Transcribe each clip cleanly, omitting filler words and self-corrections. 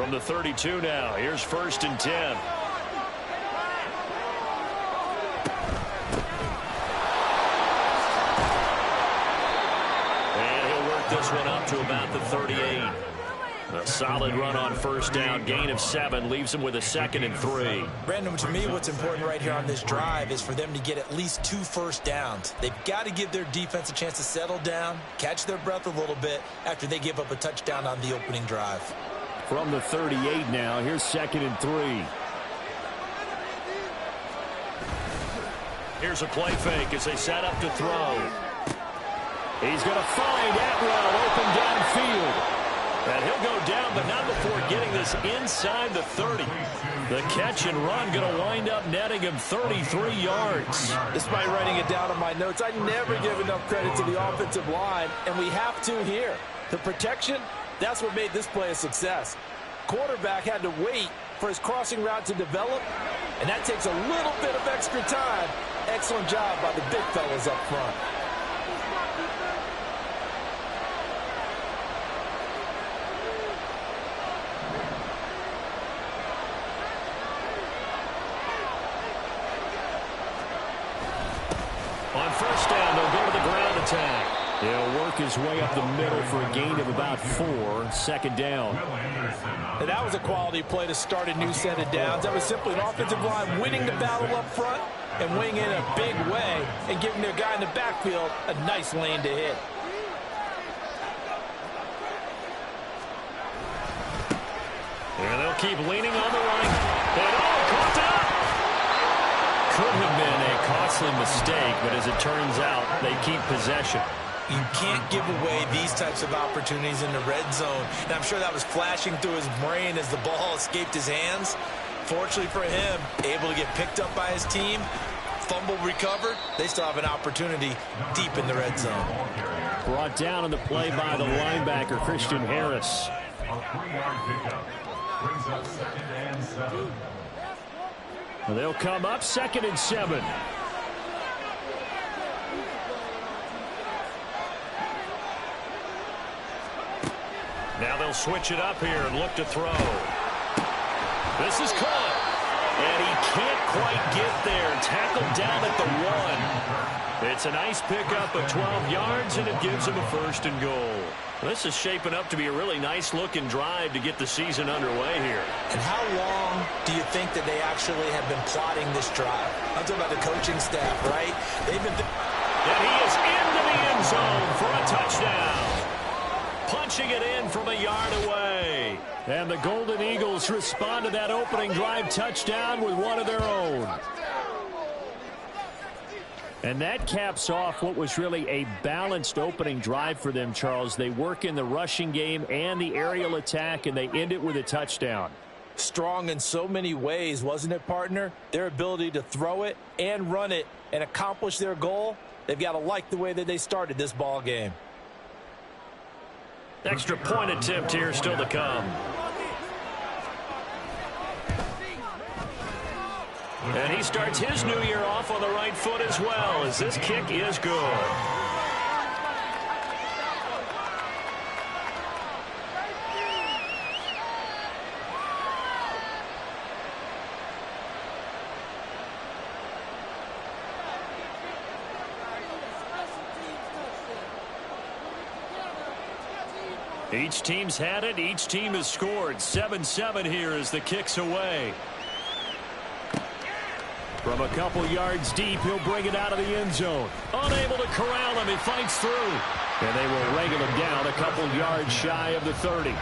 From the 32 now, here's 1st and 10. And he'll work this one up to about the 38. A solid run on 1st down, gain of 7, leaves them with a 2nd and 3. Brandon, to me, what's important right here on this drive is for them to get at least 2 first downs. They've got to give their defense a chance to settle down, catch their breath a little bit after they give up a touchdown on the opening drive. From the 38 now, here's 2nd and 3. Here's a play fake as they set up to throw. He's going to find Atwell open downfield. And he'll go down, but not before getting this inside the 30. The catch and run going to wind up netting him 33 yards. Despite writing it down on my notes, I never give enough credit to the offensive line, and we have to here. The protection, that's what made this play a success. Quarterback had to wait for his crossing route to develop, and that takes a little bit of extra time. Excellent job by the big fellas up front. On 1st down, they'll go to the ground attack. He'll work his way up the middle for a gain of about 4. 2nd down. And that was a quality play to start a new set of downs. That was simply an offensive line winning the battle up front and winning in a big way and giving their guy in the backfield a nice lane to hit. And they'll keep leaning on the right. And caught up! Could have been a costly mistake, but as it turns out, they keep possession. You can't give away these types of opportunities in the red zone. And I'm sure that was flashing through his brain as the ball escaped his hands. Fortunately for him, able to get picked up by his team, fumble recovered. They still have an opportunity deep in the red zone. Brought down on the play by the linebacker, Christian Harris. Well, they'll come up 2nd and 7. Now they'll switch it up here and look to throw. This is caught. And he can't quite get there. Tackled down at the 1. It's a nice pickup of 12 yards, and it gives him a 1st and goal. This is shaping up to be a really nice-looking drive to get the season underway here. And how long do you think that they actually have been plotting this drive? I'm talking about the coaching staff, right? They've been... And he is into the end zone for a touchdown. Punching it in from a yard away. And the Golden Eagles respond to that opening drive touchdown with one of their own. And that caps off what was really a balanced opening drive for them, Charles. They work in the rushing game and the aerial attack, and they end it with a touchdown. Strong in so many ways, wasn't it, partner? Their ability to throw it and run it and accomplish their goal, they've got to like the way that they started this ball game. Extra point attempt here still to come. And he starts his new year off on the right foot as well, as this kick is good. Each team's had it. Each team has scored. 7-7 here as the kick's away. From a couple yards deep, he'll bring it out of the end zone. Unable to corral him. He fights through. And they will wrangle him down a couple yards shy of the 30.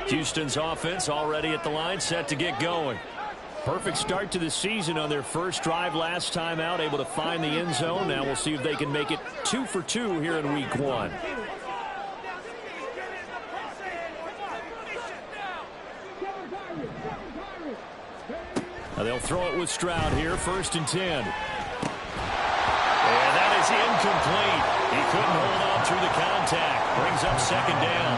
Houston's offense already at the line, set to get going. Perfect start to the season on their first drive last time out, able to find the end zone. Now we'll see if they can make it 2 for 2 here in week 1. They'll throw it with Stroud here, 1st and 10. And that is incomplete. He couldn't hold on through the contact. Brings up 2nd down.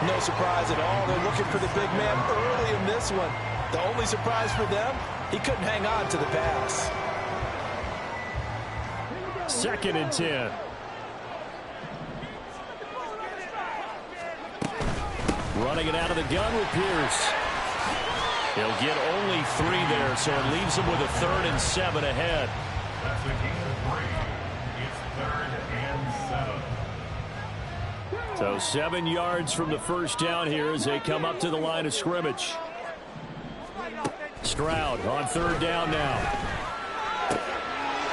No surprise at all. They're looking for the big man early in this one. The only surprise for them, he couldn't hang on to the pass. 2nd and 10. Running it out of the gun with Pierce. He'll get only 3 there, so it leaves him with a 3rd and 7 ahead. That's a gain of 3. It's 3rd and 7. So 7 yards from the first down here as they come up to the line of scrimmage. Stroud on 3rd down now.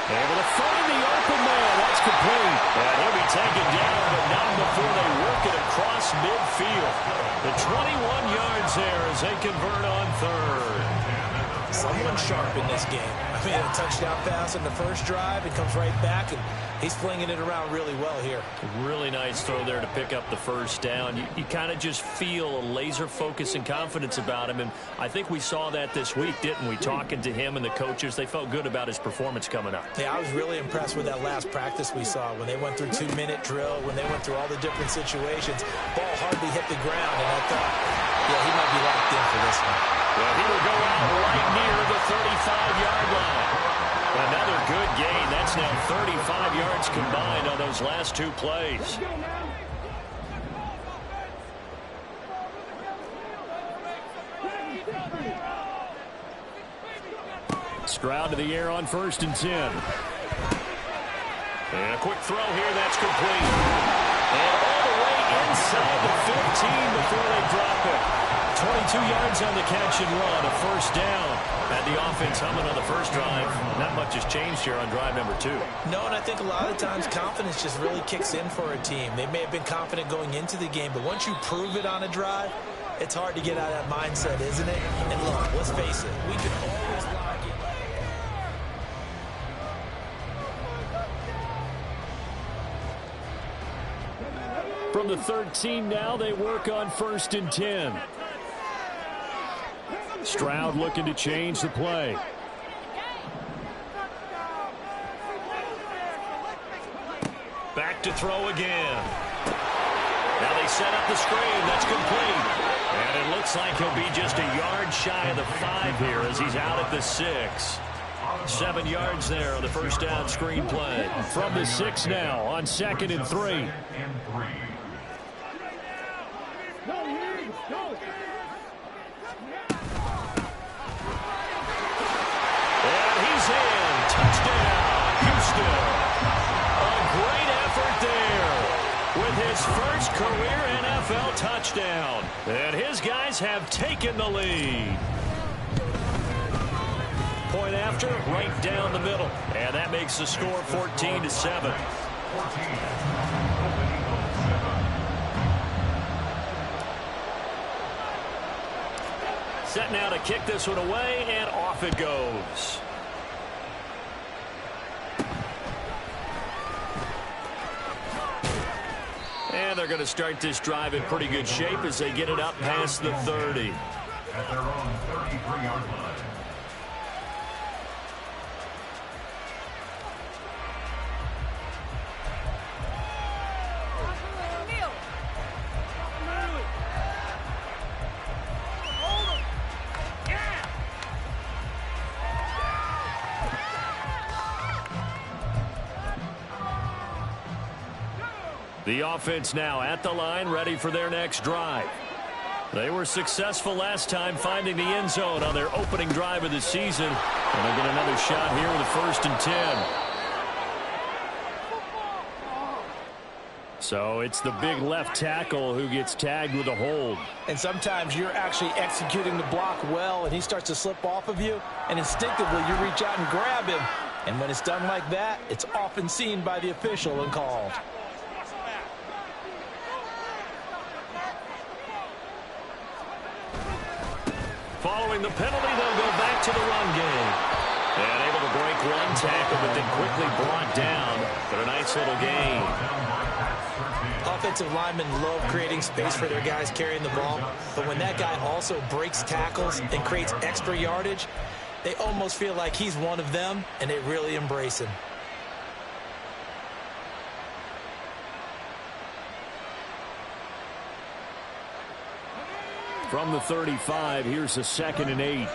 Able to find the open man. That's complete. And he'll be taken down, but not before they work it across midfield. The 21 yards there as they convert on 3rd. Someone sharp in this game. I mean, a touchdown pass on the first drive. It comes right back, and he's flinging it around really well here. Really nice throw there to pick up the first down. You kind of just feel a laser focus and confidence about him, and I think we saw that this week, didn't we? Talking to him and the coaches, they felt good about his performance coming up. Yeah, I was really impressed with that last practice we saw when they went through 2-minute drill, when they went through all the different situations. Ball hardly hit the ground, and I thought, yeah, he might be locked in for this one. Well, he will go out right near the 35-yard line. Another good gain. That's now 35 yards combined on those last 2 plays. Stroud to the air on 1st and 10. And a quick throw here. That's complete. And all the way inside the 15 before they drop it. 22 yards on the catch and run, a 1st down. Had the offense humming on the first drive. Not much has changed here on drive number 2. No, and I think a lot of times confidence just really kicks in for a team. They may have been confident going into the game, but once you prove it on a drive, it's hard to get out of that mindset, isn't it? And look, let's face it, we can always lock it. From the 13 now, they work on 1st and 10. Stroud looking to change the play. Back to throw again. Now they set up the screen. That's complete. And it looks like he'll be just a yard shy of the 5 here as he's out at the 6. 7 yards there on the first down screen play. From the 6 now on 2nd and 3. His first career NFL touchdown. And his guys have taken the lead. Point after, right down the middle. And that makes the score 14-7. Set now to kick this one away, and off it goes. And they're going to start this drive in pretty good shape as they get it up past the 30. At their own 33-yard line. The offense now at the line, ready for their next drive. They were successful last time finding the end zone on their opening drive of the season. And they'll get another shot here with a 1st and 10. So it's the big left tackle who gets tagged with a hold. And sometimes you're actually executing the block well, and he starts to slip off of you, and instinctively you reach out and grab him. And when it's done like that, it's often seen by the official and called. Following the penalty, they'll go back to the run game. And able to break one tackle, but then quickly brought down. But a nice little gain. Offensive linemen love creating space for their guys carrying the ball. But when that guy also breaks tackles and creates extra yardage, They almost feel like he's one of them, and they really embrace him. From the 35, here's a 2nd and 8.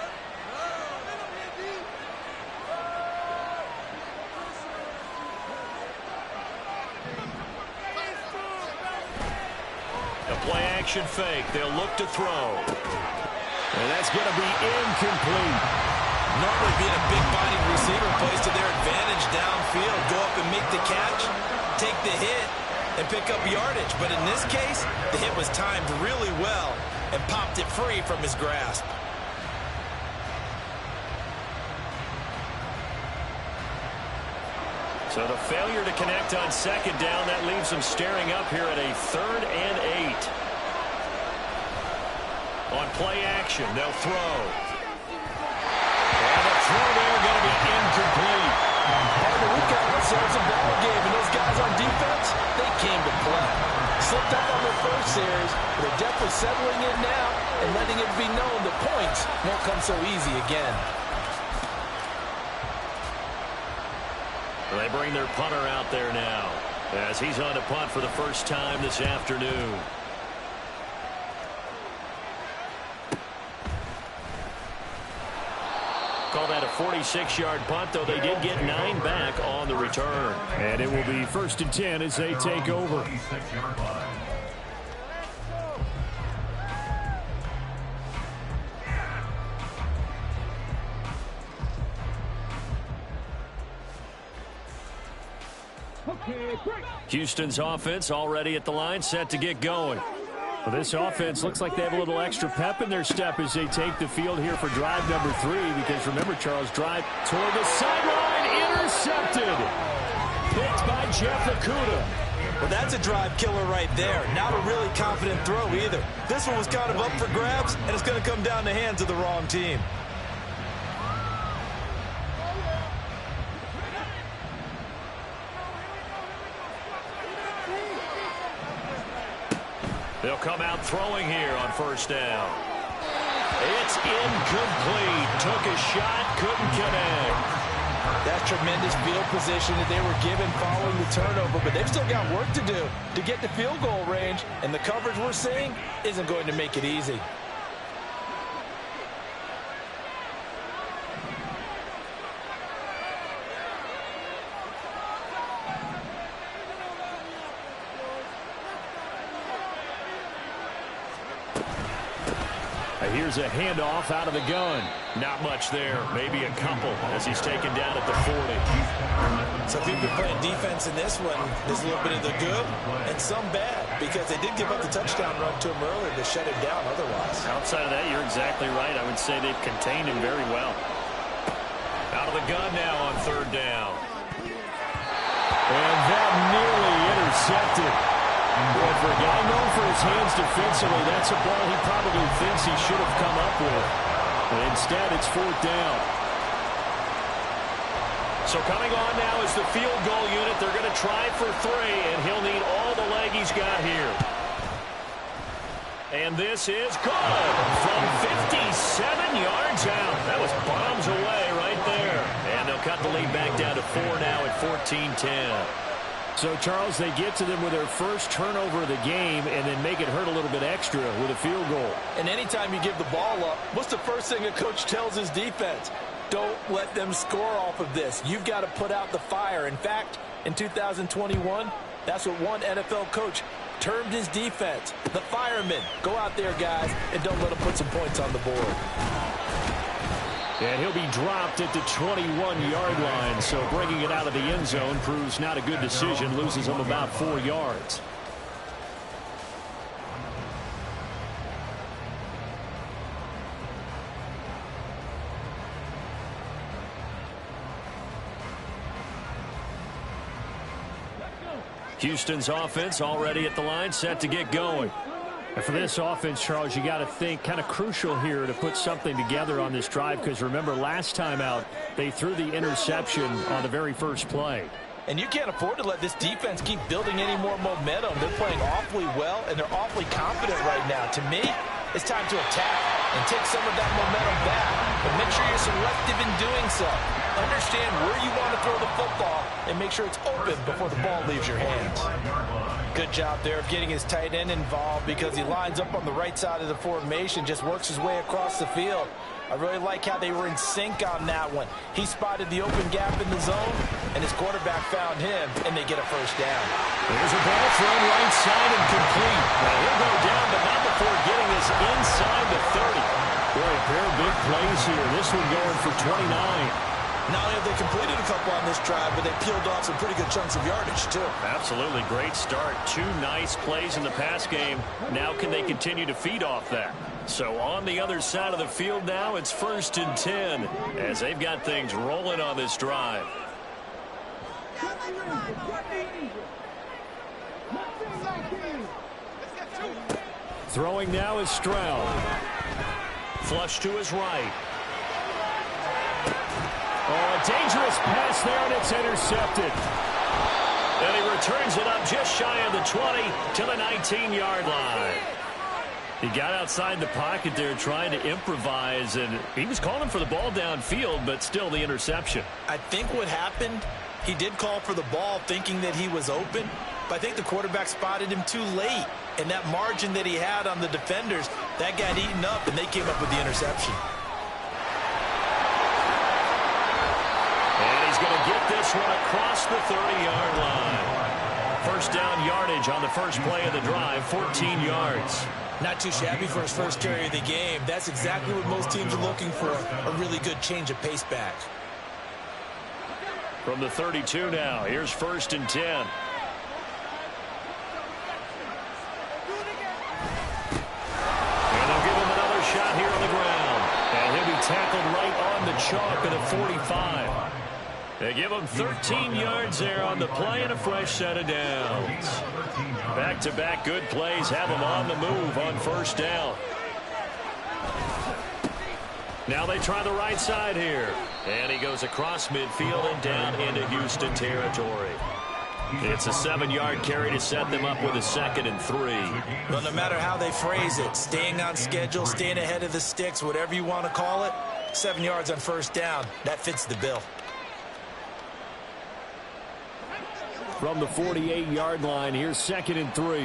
A play-action fake. They'll look to throw. And that's going to be incomplete. Normally being a big-bodied receiver plays to their advantage downfield. Go up and make the catch, take the hit, and pick up yardage. But in this case, the hit was timed really well and popped it free from his grasp. So the failure to connect on 2nd down, that leaves them staring up here at a 3rd and 8. On play action, they'll throw. And the throw there going to be incomplete. We've got ourselves a ball game, and those guys on defense, they came to play. Slipped up on their first series, but they're definitely settling in now and letting it be known the points won't come so easy again. They bring their punter out there now as he's on to punt for the first time this afternoon. Call that a 46-yard punt, though they did get 9 back on the return. And it will be 1st and 10 as they take over. Houston's offense already at the line, set to get going. Well, this offense looks like they have a little extra pep in their step as they take the field here for drive number 3. Because remember, Charles, drive toward the sideline, intercepted. Picked by Jeff Okudah. Well, that's a drive killer right there. Not a really confident throw either. This one was kind of up for grabs, and it's going to come down the hands of the wrong team. They'll come out throwing here on 1st down. It's incomplete. Took a shot, couldn't connect. That's tremendous field position that they were given following the turnover, but they've still got work to do to get to field goal range, and the coverage we're seeing isn't going to make it easy. Here's a handoff out of the gun. Not much there. Maybe a couple as he's taken down at the 40. So if you've been playing defense in this one, there's a little bit of the good and some bad, because they did give up the touchdown run to him earlier to shut him down otherwise. Outside of that, you're exactly right. I would say they've contained him very well. Out of the gun now on 3rd down. And that nearly intercepted. Boy, for a guy known for his hands defensively, that's a ball he probably thinks he should have come up with. But instead, it's 4th down. So coming on now is the field goal unit. They're going to try for 3, and he'll need all the leg he's got here. And this is good from 57 yards out. That was bombs away right there. And they'll cut the lead back down to 4 now at 14-10. So, Charles, they get to them with their first turnover of the game and then make it hurt a little bit extra with a field goal. And anytime you give the ball up, what's the first thing a coach tells his defense? Don't let them score off of this. You've got to put out the fire. In fact, in 2021, that's what one NFL coach termed his defense. The firemen. Go out there, guys, and don't let them put some points on the board. And he'll be dropped at the 21-yard line, so bringing it out of the end zone proves not a good decision, loses him about 4 yards. Houston's offense already at the line, set to get going. And for this offense, Charles, you got to think kind of crucial here to put something together on this drive, because remember last time out they threw the interception on the very first play. And you can't afford to let this defense keep building any more momentum. They're playing awfully well, and they're awfully confident right now. To me, it's time to attack and take some of that momentum back. But make sure you're selective in doing so. Understand where you want to throw the football and make sure it's open before the ball leaves your hands. Good job there of getting his tight end involved because he lines up on the right side of the formation, just works his way across the field. I really like how they were in sync on that one. He spotted the open gap in the zone, and his quarterback found him, and they get a first down. There's a ball thrown right side and complete. Now he'll go down, but not before getting us inside the 30. Boy, a pair of big plays here. This one going for 29. Not only have they completed a couple on this drive, but they peeled off some pretty good chunks of yardage, too. Absolutely great start. 2 nice plays in the pass game. Now can they continue to feed off that? So on the other side of the field now, it's 1st and 10 as they've got things rolling on this drive. Throwing now is Stroud. Flush to his right. Oh, a dangerous pass there, and it's intercepted. And he returns it up just shy of the 20 to the 19-yard line. He got outside the pocket there trying to improvise, and he was calling for the ball downfield, but still the interception. I think what happened, he did call for the ball thinking that he was open, but I think the quarterback spotted him too late. And that margin that he had on the defenders, that got eaten up, and they came up with the interception. Going to get this one across the 30-yard line. First down yardage on the first play of the drive, 14 yards. Not too shabby for his first carry of the game. That's exactly what most teams are looking for, a really good change of pace back. From the 32 now, here's 1st and 10. And they'll give him another shot here on the ground. And he'll be tackled right on the chalk of the 45. They give him 13 yards there on the play and a fresh set of downs. Back-to-back good plays have him on the move on first down. Now they try the right side here. And he goes across midfield and down into Houston territory. It's a 7-yard carry to set them up with a 2nd and 3. Well, no matter how they phrase it, staying on schedule, staying ahead of the sticks, whatever you want to call it, 7 yards on first down, that fits the bill. From the 48-yard line, here's 2nd and 3.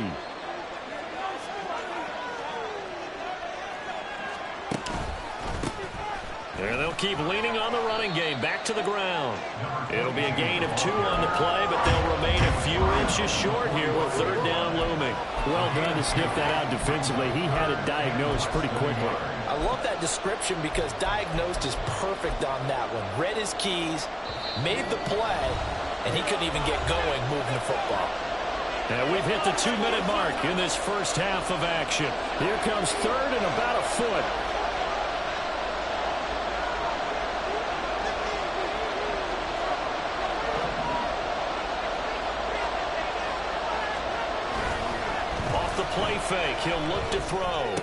And they'll keep leaning on the running game. Back to the ground. It'll be a gain of 2 on the play, but they'll remain a few inches short here with 3rd down looming. Well done to sniff that out defensively. He had it diagnosed pretty quickly. I love that description because diagnosed is perfect on that one. Read his keys, made the play, and he couldn't even get going moving the football. And we've hit the 2-minute mark in this first half of action. Here comes 3rd and about a foot. Off the play fake, he'll look to throw.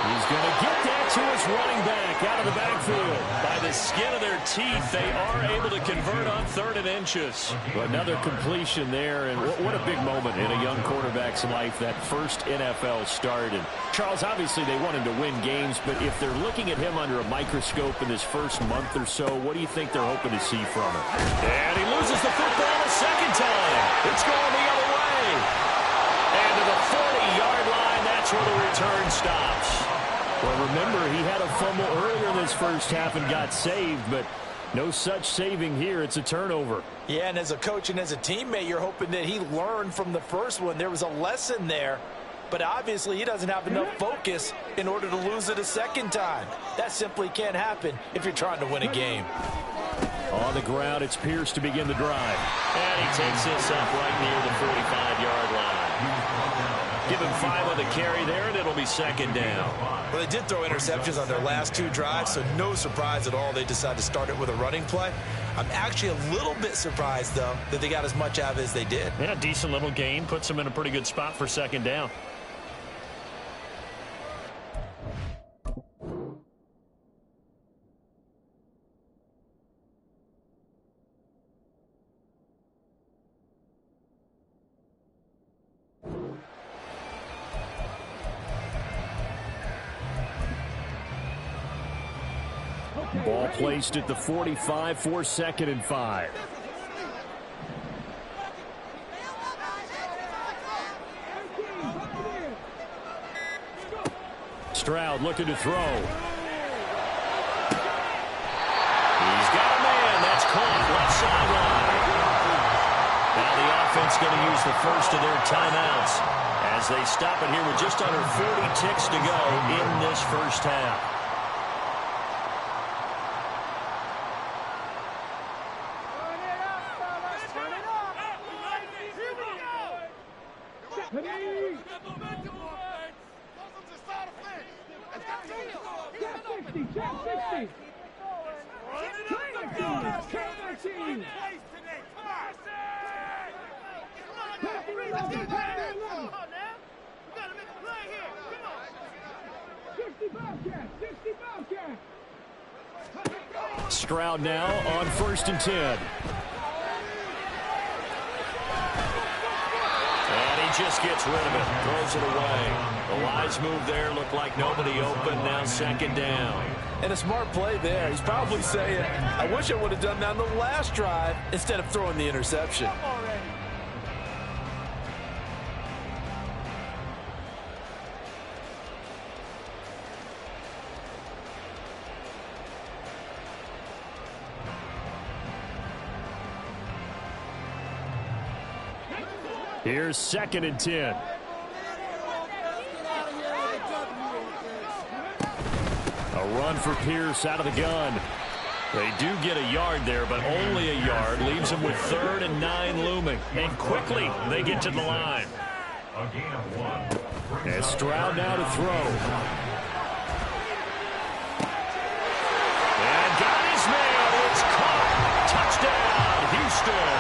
He's going to get that to his running back out of the backfield. By the skin of their teeth, they are able to convert on 3rd and inches. Another completion there, and what a big moment in a young quarterback's life, that first NFL start. And Charles, obviously they want him to win games, but if they're looking at him under a microscope in this first month or so, what do you think they're hoping to see from him? And he loses the football a second time. It's going the other way. And to the 40-yard line, that's where the return stops. Well, remember, he had a fumble earlier in this first half and got saved, but no such saving here. It's a turnover. Yeah, and as a coach and as a teammate, you're hoping that he learned from the first one. There was a lesson there, but obviously he doesn't have enough focus in order to lose it a second time. That simply can't happen if you're trying to win a game. On the ground, it's Pierce to begin the drive. And he takes this up right near the 45-yard line. Give him 5 on the carry there, and it'll be 2nd down. Well, they did throw interceptions on their last 2 drives, so no surprise at all they decided to start it with a running play. I'm actually a little bit surprised, though, that they got as much out of it as they did. Yeah, decent little gain. Puts them in a pretty good spot for 2nd down. Ball placed at the 45 for 2nd and 5. Stroud looking to throw. He's got a man. That's caught left sideline. Now the offense going to use the first of their timeouts as they stop it here with just under 40 ticks to go in this first half. Stroud now on 1st and 10. And he just gets rid of it, throws it away. The wise move there, looked like nobody open, now 2nd down. And a smart play there. He's probably saying, I wish I would have done that on the last drive instead of throwing the interception. Here's 2nd and 10. A run for Pierce out of the gun. They do get a yard there, but only a yard. Leaves them with 3rd and 9 looming. And quickly, they get to the line. And Stroud now to throw. And got his man. It's caught. Touchdown, Houston.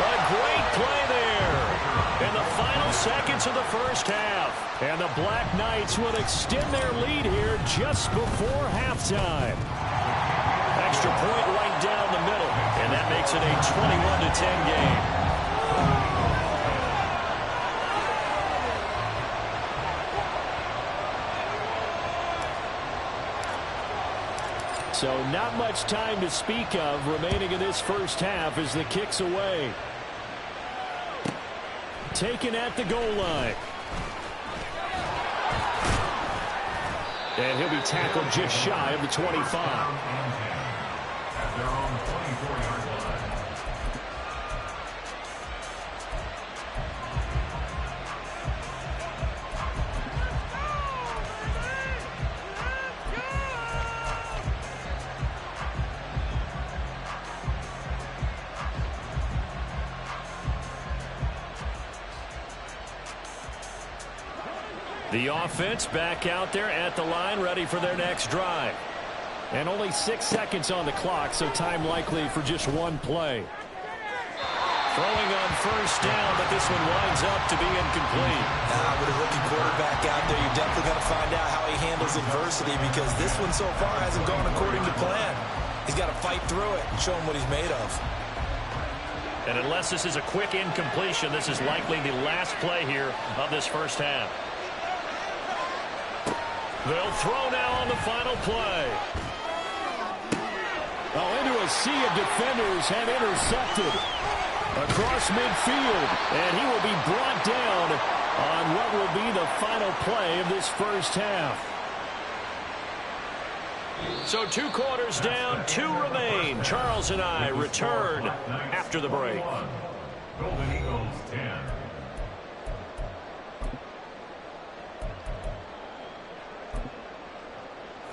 A great play there in the final seconds of the first half. And the Black Knights will extend their lead here just before halftime. Extra point right down the middle, and that makes it a 21-10 game. So not much time to speak of remaining in this first half as the kick's away. Taken at the goal line. And he'll be tackled just shy of the 25. At their own 24-yard line. The offense back out there at the line, ready for their next drive. And only 6 seconds on the clock, so time likely for just one play. Throwing on 1st down, but this one winds up to be incomplete. With a rookie quarterback out there, you're definitely going to find out how he handles adversity, because this one so far hasn't gone according to plan. He's got to fight through it and show him what he's made of. And unless this is a quick incompletion, this is likely the last play here of this first half. They'll throw now on the final play. Oh, into a sea of defenders and intercepted across midfield. And he will be brought down on what will be the final play of this first half. So 2 quarters down, 2 remain. Charles and I return after the break. Golden Eagles 10.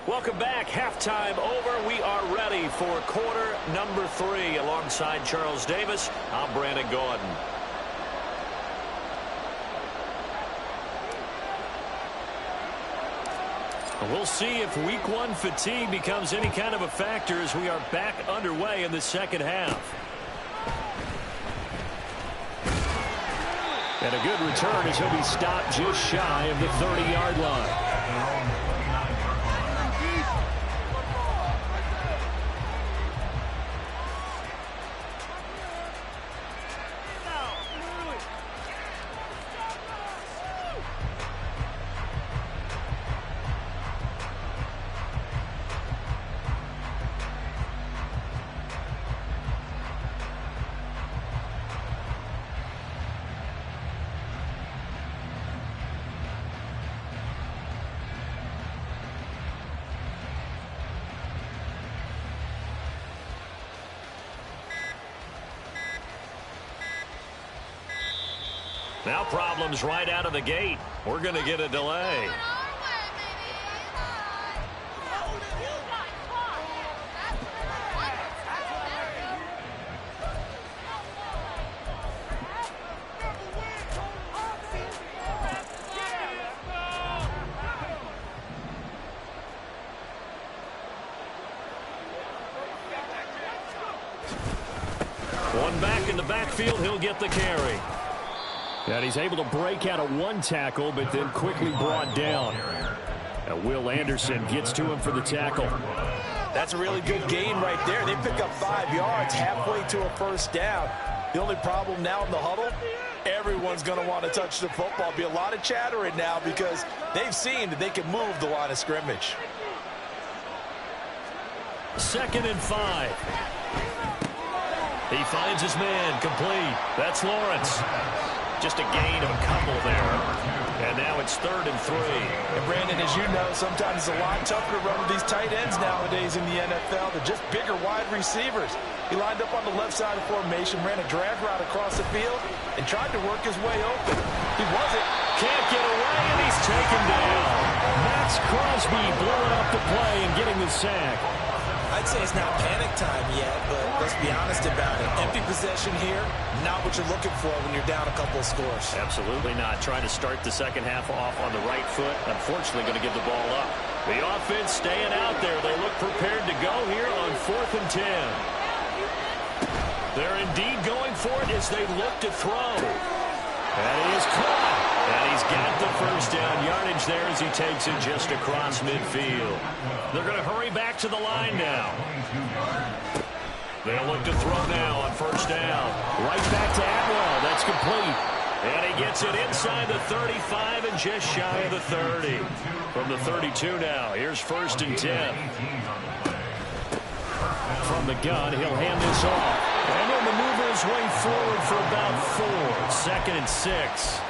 Welcome back. Halftime over. We are ready for quarter number 3. Alongside Charles Davis, I'm Brandon Gaudin. We'll see if week 1 fatigue becomes any kind of a factor as we are back underway in the second half. And a good return as he'll be stopped just shy of the 30-yard line. Now problems right out of the gate. We're going to get a delay. One back in the backfield, he'll get the carry. And he's able to break out of one tackle, but then quickly brought down. And Will Anderson gets to him for the tackle. That's a really good gain right there. They pick up 5 yards halfway to a first down. The only problem now in the huddle, everyone's going to want to touch the football. Be a lot of chattering now because they've seen that they can move the line of scrimmage. 2nd and 5. He finds his man, complete. That's Lawrence. Just a gain of a couple there. And now it's 3rd and 3. And Brandon, as you know, sometimes it's a lot tougher to run with these tight ends nowadays in the NFL. They're just bigger wide receivers. He lined up on the left side of formation, ran a drag route across the field, and tried to work his way open. He wasn't. Can't get away, and he's taken down. Max Crosby blowing up the play and getting the sack. I'd say it's not panic time yet, but let's be honest about it. Empty possession here, not what you're looking for when you're down a couple of scores. Absolutely not. Trying to start the second half off on the right foot. Unfortunately, going to give the ball up. The offense staying out there. They look prepared to go here on 4th and 10. They're indeed going for it as they look to throw. And he is caught. And he's got the first down yardage there as he takes it just across midfield. They're going to hurry back to the line now. They'll look to throw now on first down. Right back to Atwell. That's complete. And he gets it inside the 35 and just shy of the 30. From the 32 now, here's 1st and 10. From the gun, he'll hand this off. And he'll maneuver his way forward for about 4. 2nd and 6.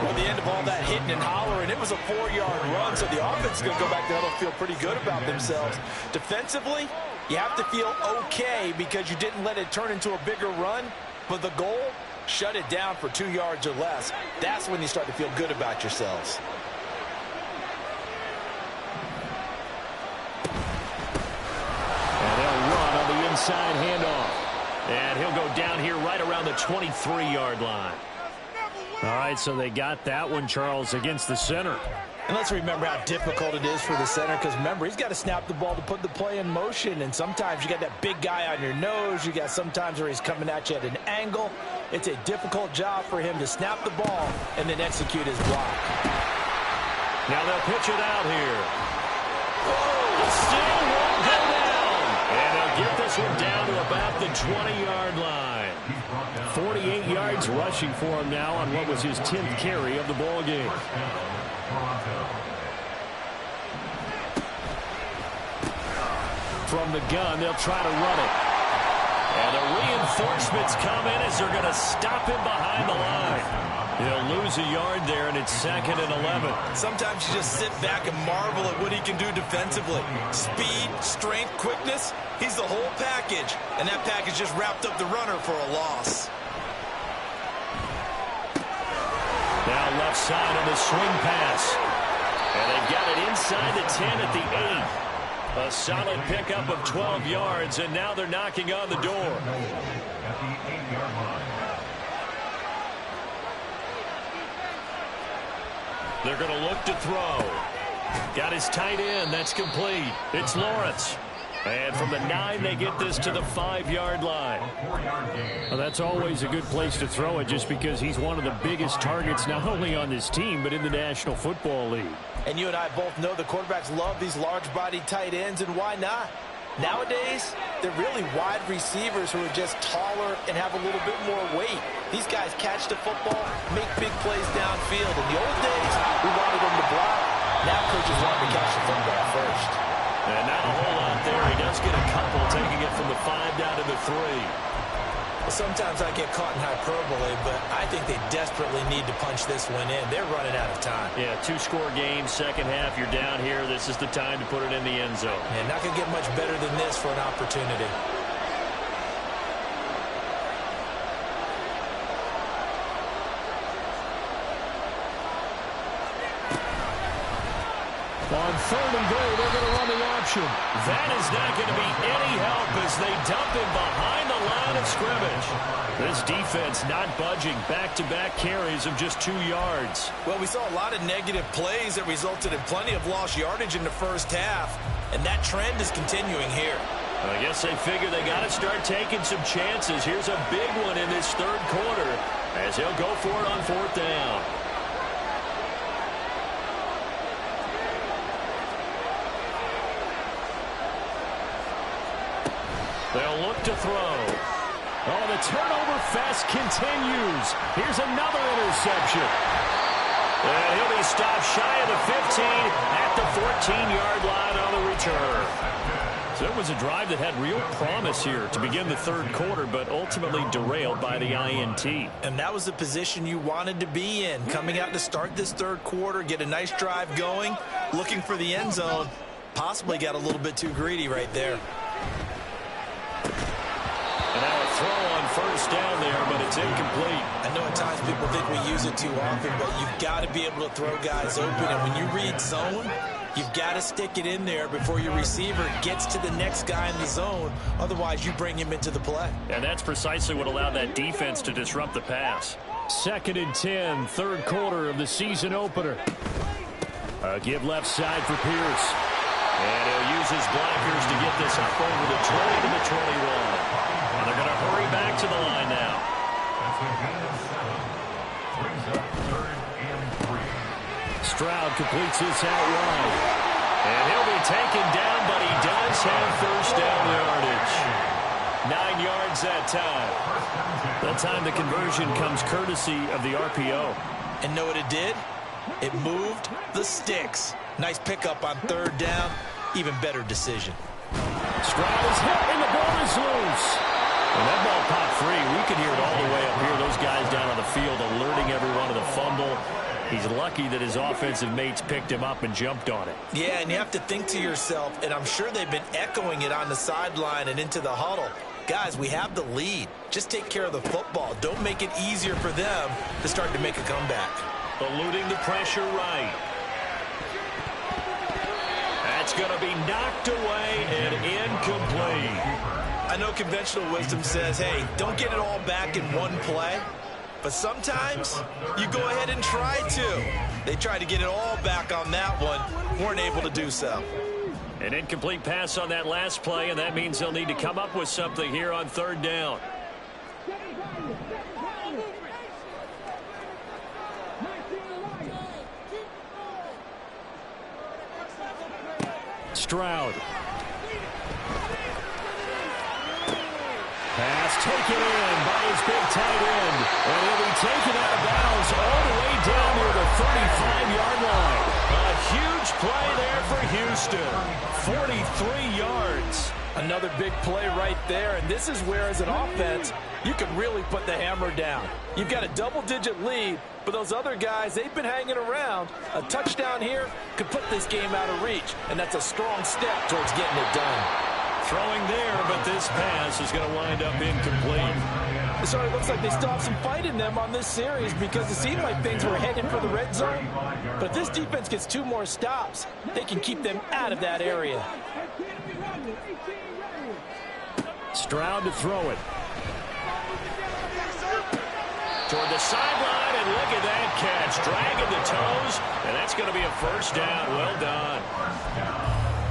Well, the end of all that hitting and hollering, it was a 4-yard run, so the offense is going to go back to huddle and feel pretty good about themselves. Defensively, you have to feel okay because you didn't let it turn into a bigger run, but the goal, shut it down for 2 yards or less. That's when you start to feel good about yourselves. And they'll run on the inside handoff. And he'll go down here right around the 23-yard line. All right, so they got that one, Charles, against the center. And let's remember how difficult it is for the center because, remember, he's got to snap the ball to put the play in motion. And sometimes you got that big guy on your nose. You got sometimes where he's coming at you at an angle. It's a difficult job for him to snap the ball and then execute his block. Now they'll pitch it out here. Oh, still won't go down. And they'll get this one down to about the 20-yard line. 48 yards rushing for him now on what was his 10th carry of the ball game. From the gun, they'll try to run it. And the reinforcements come in as they're going to stop him behind the line. He'll lose a yard there, and it's 2nd and 11. Sometimes you just sit back and marvel at what he can do defensively. Speed, strength, quickness, he's the whole package. And that package just wrapped up the runner for a loss. Now left side on the swing pass. And they've got it inside the 10 at the 8. A solid pickup of 12 yards, and now they're knocking on the door. At the 8-yard line. They're going to look to throw. Got his tight end. That's complete. It's Lawrence. And from the 9, they get this to the 5-yard line. Well, that's always a good place to throw it just because he's one of the biggest targets not only on this team but in the National Football League. And you and I both know the quarterbacks love these large-bodied tight ends, and why not? Nowadays, they're really wide receivers who are just taller and have a little bit more weight. These guys catch the football, make big plays downfield. In the old days, we wanted them to block. Now coaches want to catch the football first. And not a whole lot there. He does get a couple, taking it from the 5 down to the 3. Sometimes I get caught in hyperbole, but I think they desperately need to punch this one in. They're running out of time. Yeah, 2-score game, second half. You're down here. This is the time to put it in the end zone. And not going to get much better than this for an opportunity. On 3rd and goal, they're going to run the option. That is not going to be any help as they dump him behind the line of scrimmage. This defense not budging. Back-to-back carries of just 2 yards. Well, we saw a lot of negative plays that resulted in plenty of lost yardage in the first half, and that trend is continuing here. I guess they figure they got to start taking some chances. Here's a big one in this 3rd quarter as he'll go for it on 4th down. They'll look to throw. Oh, the turnover fest continues. Here's another interception. And he'll be stopped shy of the 15 at the 14-yard line on the return. So it was a drive that had real promise here to begin the 3rd quarter, but ultimately derailed by the INT. And that was the position you wanted to be in. Coming out to start this 3rd quarter, get a nice drive going, looking for the end zone. Possibly got a little bit too greedy right there. And now a throw on 1st down there, but it's incomplete. I know at times people think we use it too often, but you've got to be able to throw guys open. And when you read zone, you've got to stick it in there before your receiver gets to the next guy in the zone. Otherwise, you bring him into the play. And that's precisely what allowed that defense to disrupt the pass. 2nd and 10, 3rd quarter of the season opener. A give left side for Pierce. And he'll use his blockers to get this up over the 20 to the 21. And they're going to hurry back to the line now. That's a gain of 7. Brings up 3rd and 3. Stroud completes this out wide. And he'll be taken down, but he does have 1st down yardage. 9 yards that time. That time the conversion comes courtesy of the RPO. And know what it did? It moved the sticks. Nice pickup on 3rd down. Even better decision. Stroud is hit and the ball is loose. When that ball popped free, we could hear it all the way up here. Those guys down on the field alerting everyone of the fumble. He's lucky that his offensive mates picked him up and jumped on it. Yeah, and you have to think to yourself, and I'm sure they've been echoing it on the sideline and into the huddle. Guys, we have the lead. Just take care of the football. Don't make it easier for them to start to make a comeback. Eluding the pressure right. That's going to be knocked away and incomplete. I know conventional wisdom says, hey, don't get it all back in one play. But sometimes you go ahead and try to. They tried to get it all back on that one. Weren't able to do so. An incomplete pass on that last play, and that means they'll need to come up with something here on 3rd down. Stroud. Pass taken in by his big tight end. And he'll be taken out of bounds all the way down near the 35-yard line. A huge play there for Houston. 43 yards. Another big play right there, and this is where, as an offense, you can really put the hammer down. You've got a double-digit lead, but those other guys, they've been hanging around. A touchdown here could put this game out of reach, and that's a strong step towards getting it done. Throwing there, but this pass is going to wind up incomplete. So it looks like they still have some fight in them on this series because it seemed like things were headed for the red zone. But if this defense gets 2 more stops, they can keep them out of that area. Stroud to throw it. Toward the sideline, and look at that catch. Dragging the toes, and that's going to be a 1st down. Well done.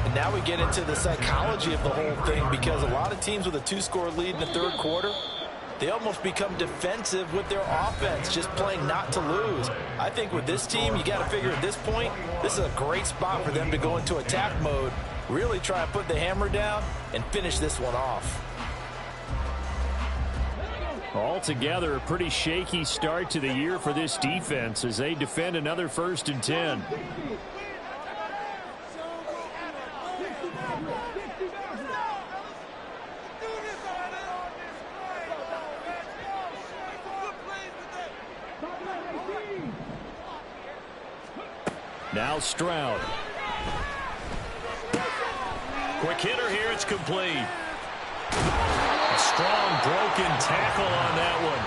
And now we get into the psychology of the whole thing because a lot of teams with a 2-score lead in the 3rd quarter, they almost become defensive with their offense, just playing not to lose. I think with this team, you got to figure at this point, this is a great spot for them to go into attack mode, really try to put the hammer down and finish this one off. Altogether, a pretty shaky start to the year for this defense as they defend another 1st and 10. Now Stroud. Quick hitter here, it's complete. A strong broken tackle on that one.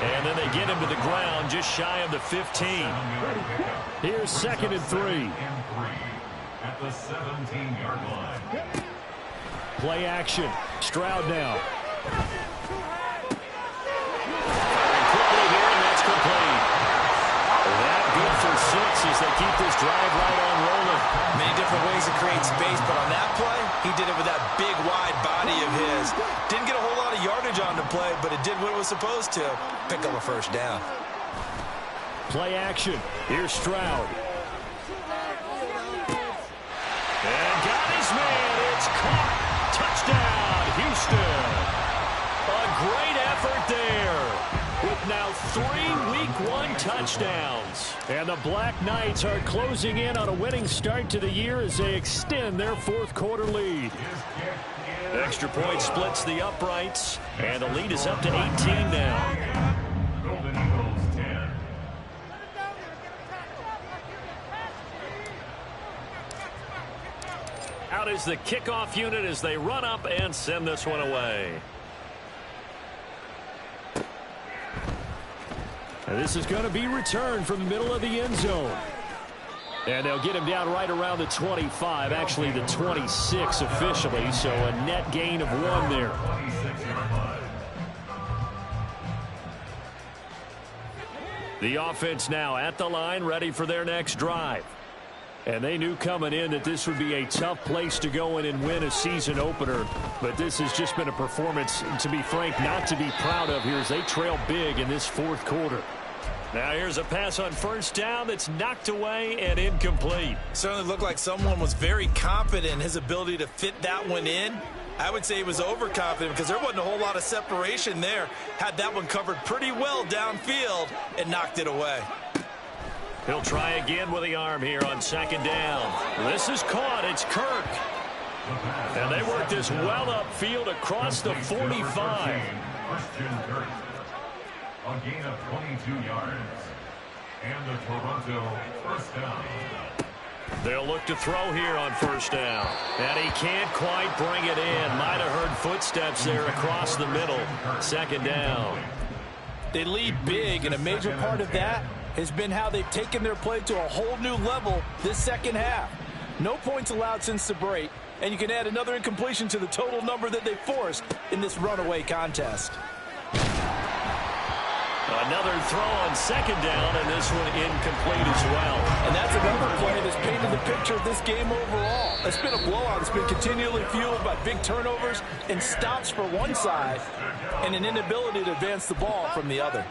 And then they get him to the ground just shy of the 15. Here's 2nd and 3. at the 17-yard line. Play action. Stroud now. Firing quickly here, and that's complete. That good for 6 as they keep this drive right on rolling. Many different ways to create space, but on that play, he did it with that big, wide body of his. Didn't get a whole lot of yardage on the play, but it did what it was supposed to. Pick up a first down. Play action. Here's Stroud. And got his man. It's caught. Touchdown, Houston. A great effort there. With now 3 Week 1 touchdowns. And the Black Knights are closing in on a winning start to the year as they extend their fourth quarter lead. Extra point splits the uprights, and the lead is up to 18 now. Golden Eagles 10. Out is the kickoff unit as they run up and send this one away. And this is going to be returned from the middle of the end zone. And they'll get him down right around the 25, actually the 26 officially, so a net gain of 1 there. 26-yard line. The offense now at the line, ready for their next drive. And they knew coming in that this would be a tough place to go in and win a season opener. But this has just been a performance, to be frank, not to be proud of here as they trail big in this fourth quarter. Now here's a pass on first down that's knocked away and incomplete. Certainly looked like someone was very confident in his ability to fit that one in. I would say he was overconfident because there wasn't a whole lot of separation there. Had that one covered pretty well downfield and knocked it away. He'll try again with the arm here on second down. This is caught. It's Kirk. And they work this well upfield across the 45. Christian Kirk. A gain of 22 yards. And the Toronto first down. They'll look to throw here on first down. And he can't quite bring it in. Might have heard footsteps there across the middle. Second down. They lead big, and a major part of that has been how they've taken their play to a whole new level this second half. No points allowed since the break, and you can add another incompletion to the total number that they forced in this runaway contest. Another throw on second down, and this one incomplete as well. And that's another play that's painted the picture of this game overall. It's been a blowout. It's been continually fueled by big turnovers and stops for one side and an inability to advance the ball from the other.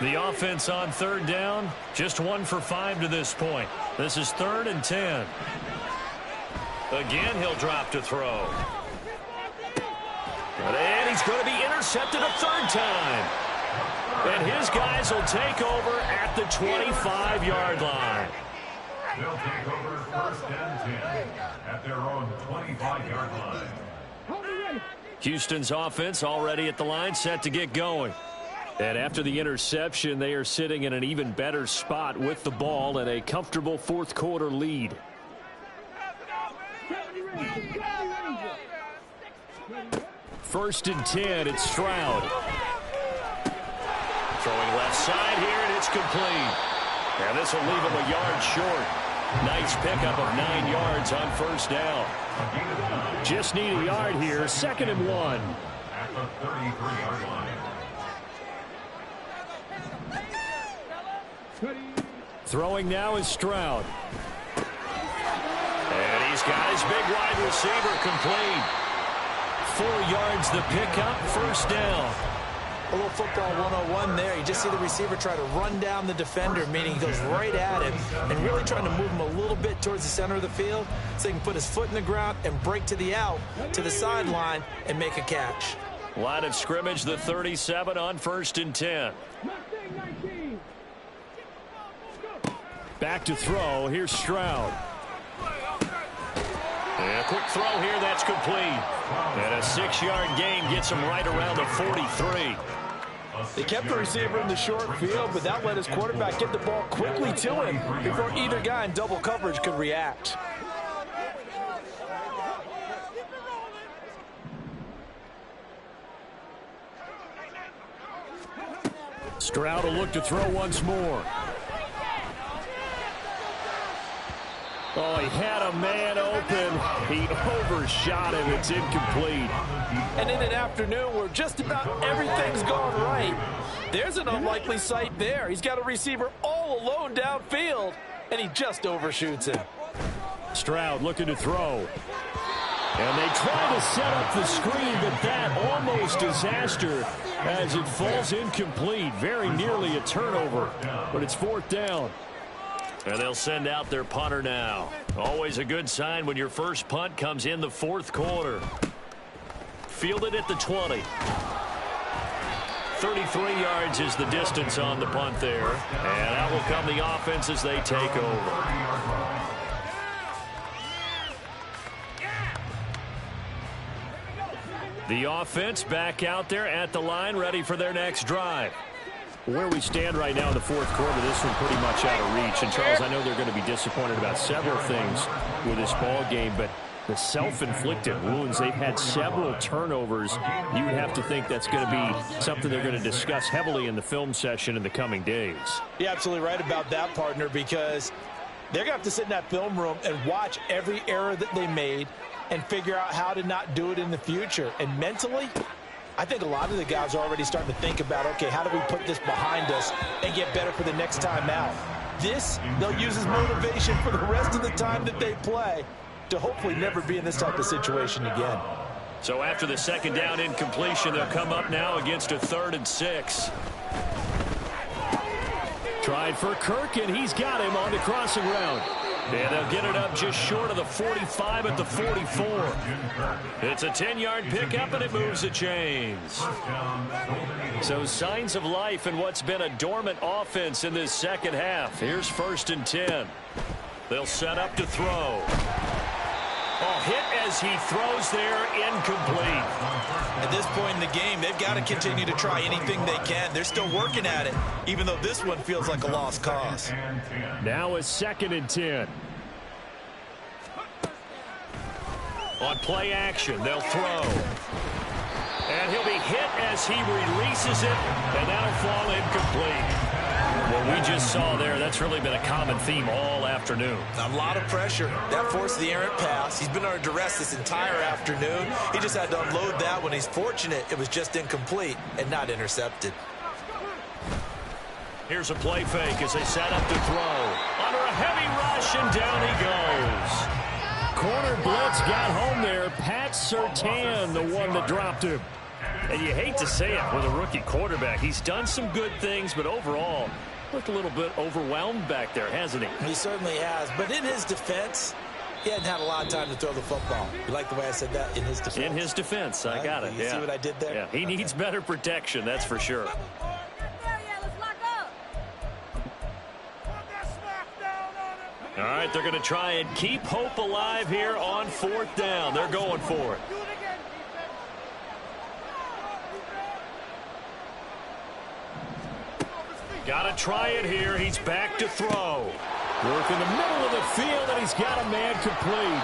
The offense on third down, just 1 for 5 to this point. This is 3rd and 10. Again, he'll drop to throw. And he's going to be intercepted a third time. And his guys will take over at the 25-yard line. They'll take over first and 10 at their own 25-yard line. Houston's offense already at the line, set to get going. And after the interception, they are sitting in an even better spot with the ball and a comfortable fourth quarter lead. First and 10, it's Stroud. Throwing left side here, and it's complete. And this will leave him a yard short. Nice pickup of 9 yards on first down. Just need a yard here, 2nd and 1. At the 33-yard line. Throwing now is Stroud. And he's got his big wide receiver complete. 4 yards the pickup, first down. A little football 101 there. You just see the receiver try to run down the defender, meaning he goes right at him and really trying to move him a little bit towards the center of the field so he can put his foot in the ground and break to the out, to the sideline, and make a catch. Line of scrimmage, the 37 on 1st and 10. Back to throw. Here's Stroud. And a quick throw here, that's complete. And a 6-yard gain gets him right around the 43. They kept the receiver in the short field, but that let his quarterback get the ball quickly to him before either guy in double coverage could react. Stroud will look to throw once more. Oh, he had a man open. He overshot him. It's incomplete. And in an afternoon where just about everything's gone right, there's an unlikely sight there. He's got a receiver all alone downfield, and he just overshoots him. Stroud looking to throw. And they try to set up the screen, but that almost disaster as it falls incomplete. Very nearly a turnover, but it's 4th down. And they'll send out their punter now. Always a good sign when your first punt comes in the 4th quarter. Fielded at the 20. 33 yards is the distance on the punt there. And out will come the offense as they take over. The offense back out there at the line, ready for their next drive. Where we stand right now in the 4th quarter, this one pretty much out of reach. And, Charles, I know they're going to be disappointed about several things with this ball game, but the self-inflicted wounds, they've had several turnovers. You would have to think that's going to be something they're going to discuss heavily in the film session in the coming days. You're absolutely right about that, partner, because they're going to have to sit in that film room and watch every error that they made and figure out how to not do it in the future. And mentally, I think a lot of the guys are already starting to think about, okay, how do we put this behind us and get better for the next time out? This, they'll use as motivation for the rest of the time that they play to hopefully never be in this type of situation again. So after the 2nd down incompletion, they'll come up now against a 3rd and 6. Tried for Kirk, and he's got him on the crossing route. And they'll get it up just short of the 45 at the 44. It's a 10-yard pickup, and it moves the chains. So signs of life in what's been a dormant offense in this second half. Here's 1st and 10. They'll set up to throw. Oh, hit as he throws there, incomplete. At this point in the game, they've got to continue to try anything they can. They're still working at it, even though this one feels like a lost cause. Now a 2nd and 10. On play action, they'll throw. And he'll be hit as he releases it, and that'll fall incomplete. What we just saw there, that's really been a common theme all afternoon. A lot of pressure. That forced the errant pass. He's been under duress this entire afternoon. He just had to unload that one. He's fortunate it was just incomplete and not intercepted. Here's a play fake as they set up to throw. Under a heavy rush, and down he goes. Corner blitz got home there. Pat Surtain, the one that dropped him. And you hate to say it with a rookie quarterback. He's done some good things, but overall, looked a little bit overwhelmed back there, hasn't he? He certainly has. But in his defense, he hadn't had a lot of time to throw the football. You like the way I said that? In his defense? In his defense. I got it. You see what I did there? Yeah, he needs better protection, that's for sure. All right, they're going to try and keep hope alive here on 4th down. They're going for it. Got to try it here. He's back to throw. Work in the middle of the field, and he's got a man complete.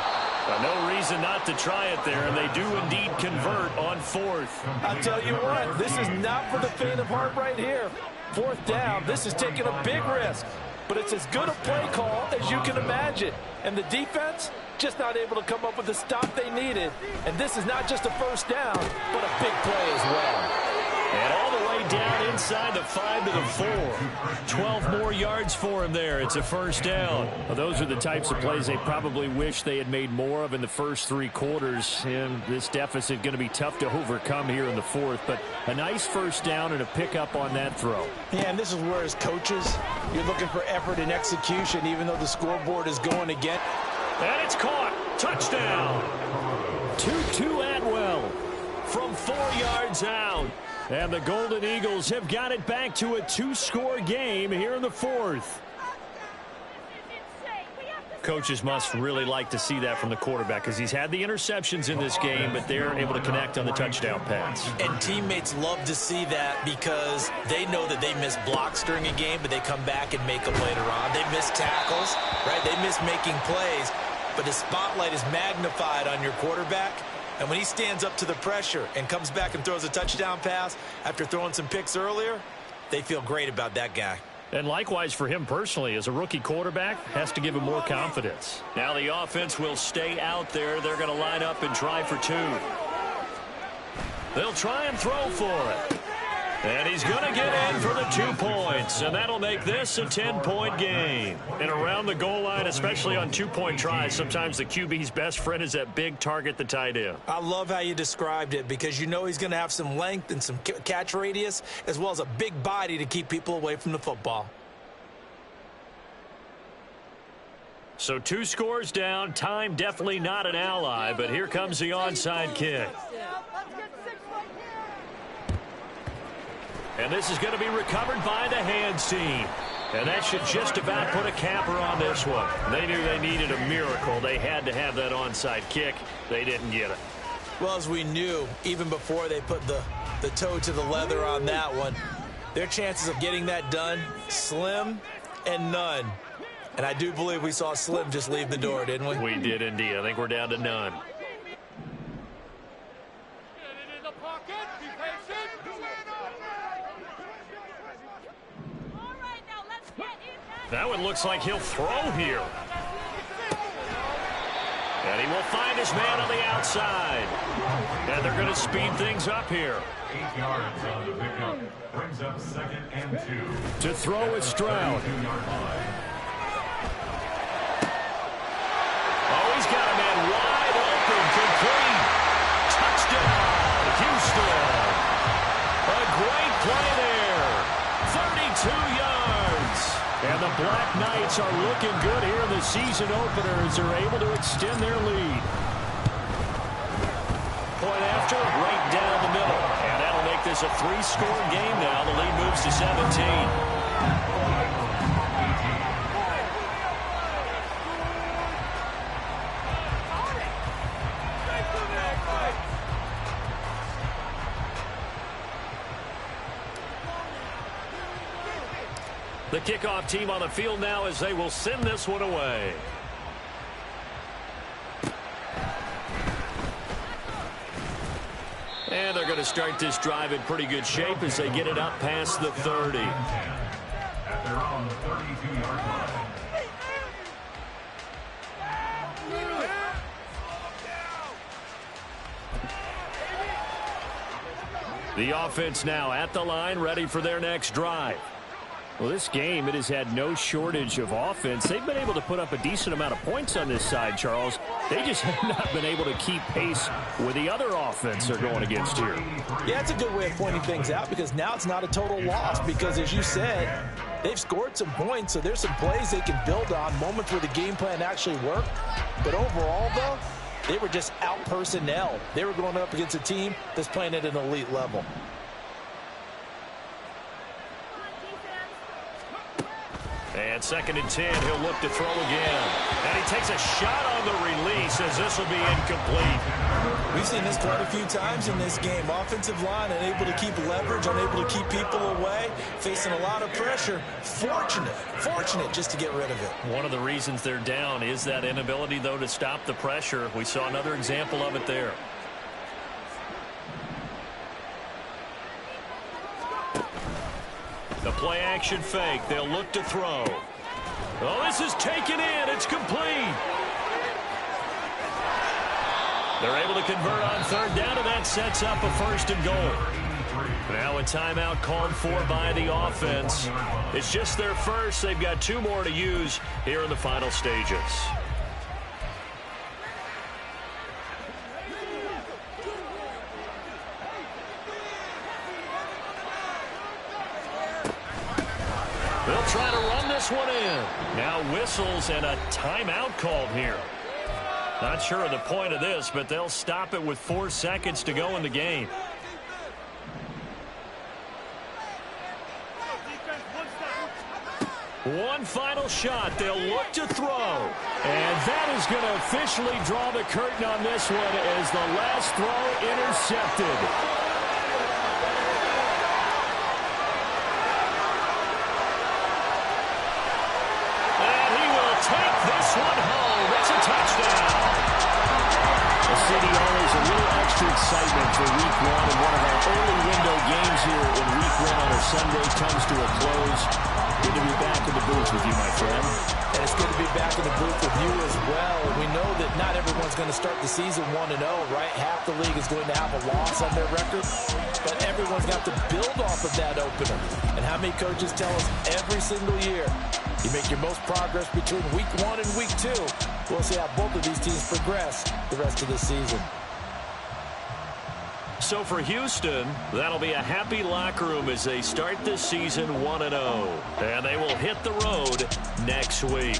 No reason not to try it there, and they do indeed convert on 4th. I'll tell you what, this is not for the faint of heart right here. 4th down, this is taking a big risk. But it's as good a play call as you can imagine. And the defense just not able to come up with the stop they needed. And this is not just a 1st down, but a big play as well. And all the way down inside the 5 to the 4. 12 more yards for him there. It's a 1st down. Well, those are the types of plays they probably wish they had made more of in the first 3 quarters. And this deficit going to be tough to overcome here in the 4th. But a nice 1st down and a pickup on that throw. Yeah, and this is where as coaches, you're looking for effort and execution, even though the scoreboard is going again. And it's caught. Touchdown. Tutu Atwell from 4 yards out. And the Golden Eagles have got it back to a 2-score game here in the 4th. Coaches must really like to see that from the quarterback because he's had the interceptions in this game, but they're able to connect on the touchdown pass. And teammates love to see that because they know that they miss blocks during a game, but they come back and make them later on. They miss tackles, right? They miss making plays, but the spotlight is magnified on your quarterback. And when he stands up to the pressure and comes back and throws a touchdown pass after throwing some picks earlier, they feel great about that guy. And likewise for him personally, as a rookie quarterback, has to give him more confidence. Now the offense will stay out there. They're going to line up and try for two. They'll try and throw for it. And he's going to get in for the 2 points, and that'll make this a 10-point game. And around the goal line, especially on 2-point tries, sometimes the QB's best friend is that big target, the tight end. I love how you described it because you know he's going to have some length and some catch radius as well as a big body to keep people away from the football. So 2 scores down. Time definitely not an ally, but here comes the onside kick. And this is going to be recovered by the hands team. And that should just about put a capper on this one. They knew they needed a miracle. They had to have that onside kick. They didn't get it. Well, as we knew, even before they put the toe to the leather on that one, their chances of getting that done, slim and none. And I do believe we saw Slim just leave the door, didn't we? We did indeed. I think we're down to none. That one looks like he'll throw here. And he will find his man on the outside. And they're going to speed things up here. 8 yards on the pickup. Brings up 2nd and 2. To throw is Stroud. Oh, he's got a man wide open. Complete. Touchdown, Houston. A great play there. 32 yards. And the Black Knights are looking good here in the season opener as they're able to extend their lead. Point after, right down the middle. And that'll make this a 3-score game now. The lead moves to 17. The kickoff team on the field now as they will send this one away. And they're going to start this drive in pretty good shape as they get it up past the 30. At their own 32-yard line. The offense now at the line, ready for their next drive. Well, this game, it has had no shortage of offense. They've been able to put up a decent amount of points on this side, Charles. They just have not been able to keep pace with the other offense they're going against here. Yeah, it's a good way of pointing things out because now it's not a total loss because, as you said, they've scored some points, so there's some plays they can build on, moments where the game plan actually worked. But overall, though, they were just out personnel. They were going up against a team that's playing at an elite level. And 2nd and 10, he'll look to throw again. And he takes a shot on the release as this will be incomplete. We've seen this quite a few times in this game. Offensive line unable to keep leverage, unable to keep people away, facing a lot of pressure. Fortunate just to get rid of it. One of the reasons they're down is that inability, though, to stop the pressure. We saw another example of it there. The play action fake. They'll look to throw. Oh, this is taken in. It's complete. They're able to convert on 3rd down, and that sets up a 1st and goal. Now a timeout called for by the offense. It's just their first. They've got 2 more to use here in the final stages. They'll try to run this one in. Now whistles and a timeout called here. Not sure of the point of this, but they'll stop it with 4 seconds to go in the game. One final shot. They'll look to throw. And that is going to officially draw the curtain on this one as the last throw intercepted. This one home. It's a touchdown. The city offers a little extra excitement for week 1 and one of our early window games here in week 1 on a Sunday comes to a close. Good to be back in the booth with you, my friend. And it's good to be back in the booth with you as well. And we know that not everyone's going to start the season 1-0, right? Half the league is going to have a loss on their record. But everyone's got to build off of that opener. And how many coaches tell us every single year, you make your most progress between week 1 and week 2. We'll see how both of these teams progress the rest of the season. So for Houston, that'll be a happy locker room as they start this season 1-0. And they will hit the road next week.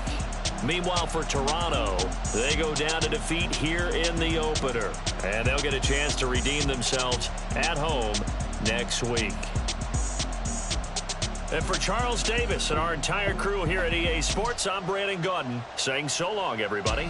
Meanwhile, for Toronto, they go down to defeat here in the opener. And they'll get a chance to redeem themselves at home next week. And for Charles Davis and our entire crew here at EA Sports, I'm Brandon Gaudin saying so long, everybody.